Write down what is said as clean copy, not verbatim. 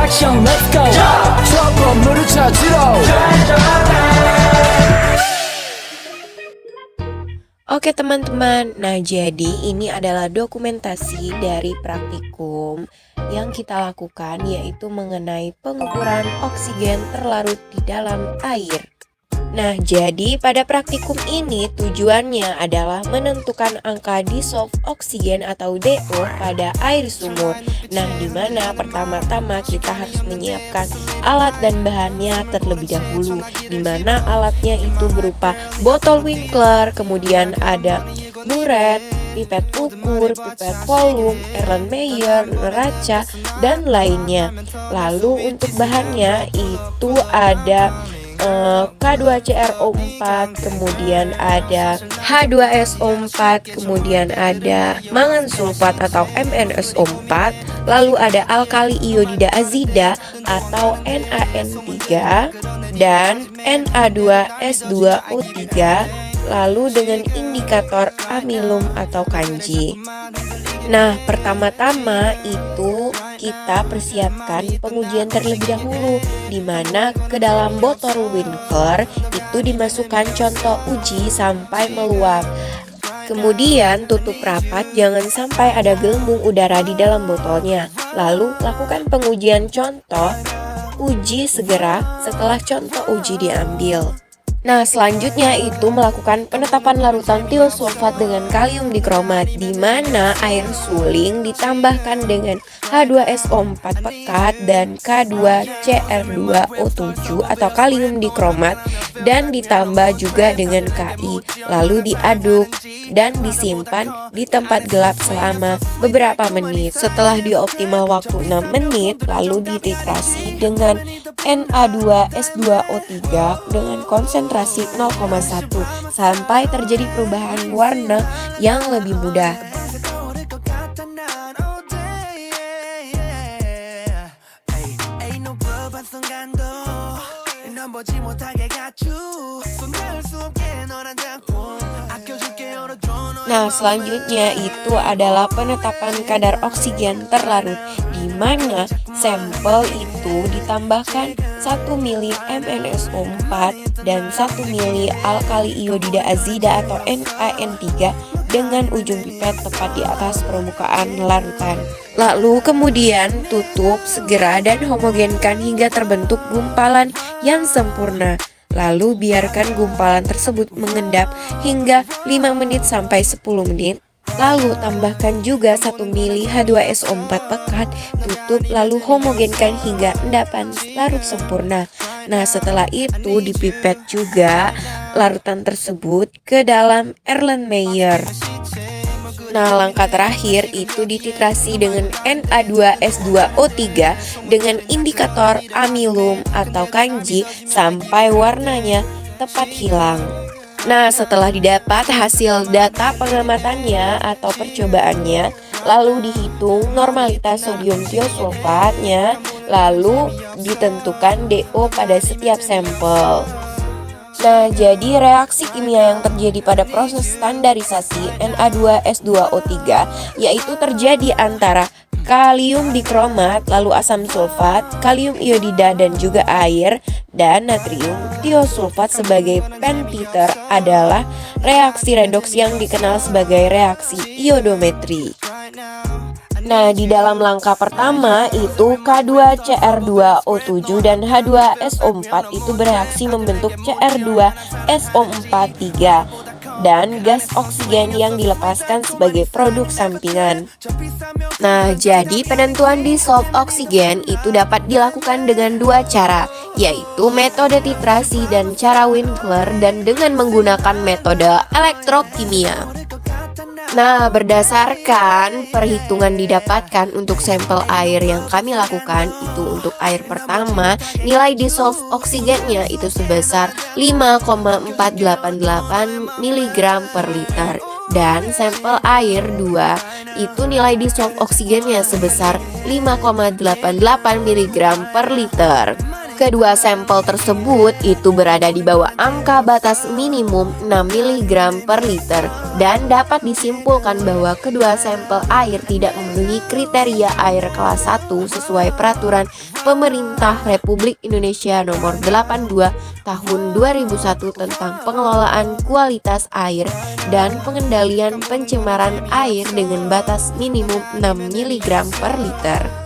action let's go trouble 찾으러 Oke teman-teman, nah jadi ini adalah dokumentasi dari praktikum yang kita lakukan, yaitu mengenai pengukuran oksigen terlarut di dalam air. Nah jadi pada praktikum ini tujuannya adalah menentukan angka dissolved oksigen atau DO pada air sumur. Nah dimana pertama-tama kita harus menyiapkan alat dan bahannya terlebih dahulu, dimana alatnya itu berupa botol Winkler, kemudian ada buret, pipet ukur, pipet volume, Erlenmeyer, neraca, dan lainnya. Lalu untuk bahannya itu ada K2CrO4, kemudian ada H2SO4, kemudian ada mangan sulfat atau MnSO4, lalu ada alkali iodida azida atau NaN3 dan Na2S2O3, lalu dengan indikator amilum atau kanji. Nah, pertama-tama itu kita persiapkan pengujian terlebih dahulu, di mana ke dalam botol Winkler itu dimasukkan contoh uji sampai meluap. Kemudian tutup rapat, jangan sampai ada gelembung udara di dalam botolnya. Lalu lakukan pengujian contoh uji segera setelah contoh uji diambil. Nah selanjutnya itu melakukan penetapan larutan tiosulfat dengan kalium dikromat, di mana air suling ditambahkan dengan H2SO4 pekat dan K2CR2O7 atau kalium dikromat, dan ditambah juga dengan Ki, lalu diaduk dan disimpan di tempat gelap selama beberapa menit. Setelah dioptimal waktu 6 menit, lalu dititrasi dengan Na2S2O3 dengan konsentrasi 0,1 sampai terjadi perubahan warna yang lebih mudah. Nah selanjutnya itu adalah penetapan kadar oksigen terlarut, di mana sampel itu ditambahkan 1 mili MnSO4 dan 1 mili alkali iodida azida atau NaN3 dengan ujung pipet tepat di atas permukaan larutan. Lalu kemudian tutup segera dan homogenkan hingga terbentuk gumpalan yang sempurna. Lalu biarkan gumpalan tersebut mengendap hingga 5 menit sampai 10 menit. Lalu tambahkan juga 1 mili H2SO4 pekat, tutup lalu homogenkan hingga endapan larut sempurna. Nah setelah itu dipipet juga larutan tersebut ke dalam Erlenmeyer. Nah langkah terakhir itu dititrasi dengan Na2S2O3 dengan indikator amilum atau kanji sampai warnanya tepat hilang. Nah setelah didapat hasil data pengamatannya atau percobaannya, lalu dihitung normalitas sodium tiosulfatnya, lalu ditentukan DO pada setiap sampel. Nah, jadi reaksi kimia yang terjadi pada proses standarisasi Na2S2O3 yaitu terjadi antara kalium dikromat, lalu asam sulfat, kalium iodida dan juga air, dan natrium tiosulfat sebagai pentiter adalah reaksi redoks yang dikenal sebagai reaksi iodometri. Nah, di dalam langkah pertama itu K2CR2O7 dan H2SO4 itu bereaksi membentuk Cr2SO43 dan gas oksigen yang dilepaskan sebagai produk sampingan. Nah, jadi penentuan dissolved oksigen itu dapat dilakukan dengan dua cara, yaitu metode titrasi dan cara Winkler, dan dengan menggunakan metode elektrokimia. Nah, berdasarkan perhitungan didapatkan untuk sampel air yang kami lakukan, itu untuk air pertama nilai dissolved oksigennya itu sebesar 5,488 mg per liter, dan sampel air 2 itu nilai dissolved oksigennya sebesar 5,88 mg per liter. Kedua sampel tersebut itu berada di bawah angka batas minimum 6 mg per liter dan dapat disimpulkan bahwa kedua sampel air tidak memenuhi kriteria air kelas 1 sesuai peraturan Pemerintah Republik Indonesia Nomor 82 Tahun 2001 tentang pengelolaan kualitas air dan pengendalian pencemaran air dengan batas minimum 6 mg per liter.